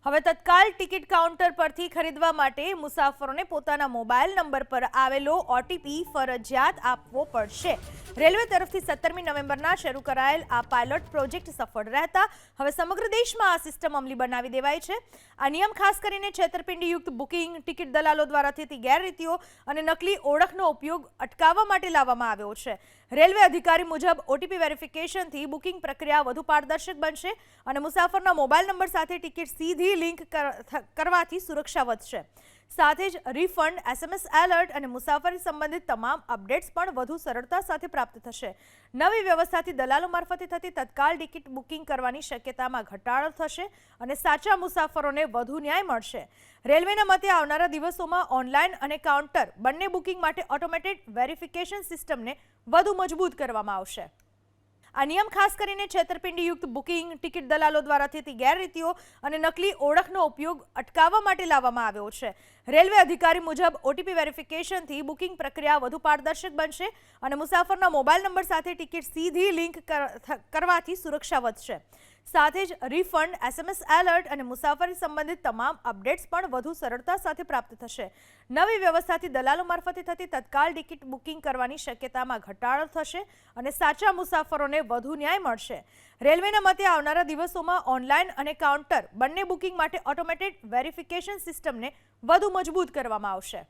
હવે તત્કાલ ticket counter પરથી ખરીદવા માટે મુસાફરોને પોતાના મોબાઈલ નંબર પર આવેલો ઓટીપી ફરજિયાત આપવો પડશે। રેલવે તરફથી 17મી નવેમ્બરના શરૂ કરાયેલ આ પાયલોટ પ્રોજેક્ટ સફળ રહેતા હવે સમગ્ર દેશમાં આ સિસ્ટમ અમલી બનાવી દેવાઈ છે। આ નિયમ ખાસ કરીને છેતરપિંડીયુક્ત બુકિંગ, ટિકિટ દલાલો દ્વારા થતી ગેરરીતિઓ અને નકલી ઓળખનો ઉપયોગ અટકાવવા માટે લાવવામાં આવ્યો છે। રેલવે અધિકારી મુજબ ઓટીપી વેરિફિકેશનથી બુકિંગ પ્રક્રિયા વધુ પારદર્શક બનશે અને મુસાફરના મોબાઈલ નંબર સાથે ટિકિટ સીધી લિંક કરવાથી સુરક્ષા વધશે। સાથે જ રિફંડ, એસએમએસ એલર્ટ અને મુસાફરી સંબંધિત તમામ અપડેટ્સ પણ વધુ સરળતા સાથે પ્રાપ્ત થશે। નવી વ્યવસ્થાથી દલાલો મારફતે થતી તત્કાલ ટિકિટ બુકિંગ કરવાની શક્યતામાં ઘટાડો થશે અને સાચા મુસાફરોને વધુ ન્યાય મળશે। રેલવેના મતે આવનારા દિવસોમાં ઓનલાઈન અને કાઉન્ટર બંને બુકિંગ માટે ઓટોમેટેડ વેરિફિકેશન સિસ્ટમને વધુ મજબૂત કરવામાં આવશે। આ નિયમ ખાસ કરીને છેતરપિંડીયુક્ત બુકિંગ, ટિકિટ દલાલો દ્વારા થતી ગેરરીતિઓ અને નકલી ઓળખનો ઉપયોગ અટકાવવા માટે લાવવામાં આવ્યો છે। રેલવે અધિકારી મુજબ ઓટીપી વેરિફિકેશનથી બુકિંગ પ્રક્રિયા વધુ પારદર્શક બનશે અને મુસાફરના મોબાઈલ નંબર સાથે ટિકિટ સીધી લિંક કરવાથી સુરક્ષા વધશે। સાથે જ રિફંડ, એસએમએસ એલર્ટ અને મુસાફરી સંબંધિત તમામ અપડેટ્સ પણ વધુ સરળતા સાથે પ્રાપ્ત થશે। નવી વ્યવસ્થાથી દલાલો મારફતે થતી તત્કાલ ટિકિટ બુકિંગ કરવાની શક્યતામાં ઘટાડો થશે અને સાચા મુસાફરોને વધુ ન્યાય મળશે। રેલવેના મતે આવનારા દિવસોમાં ઓનલાઈન અને કાઉન્ટર બંને બુકિંગ માટે ઓટોમેટેડ વેરિફિકેશન સિસ્ટમને વધુ મજબૂત કરવામાં આવશે।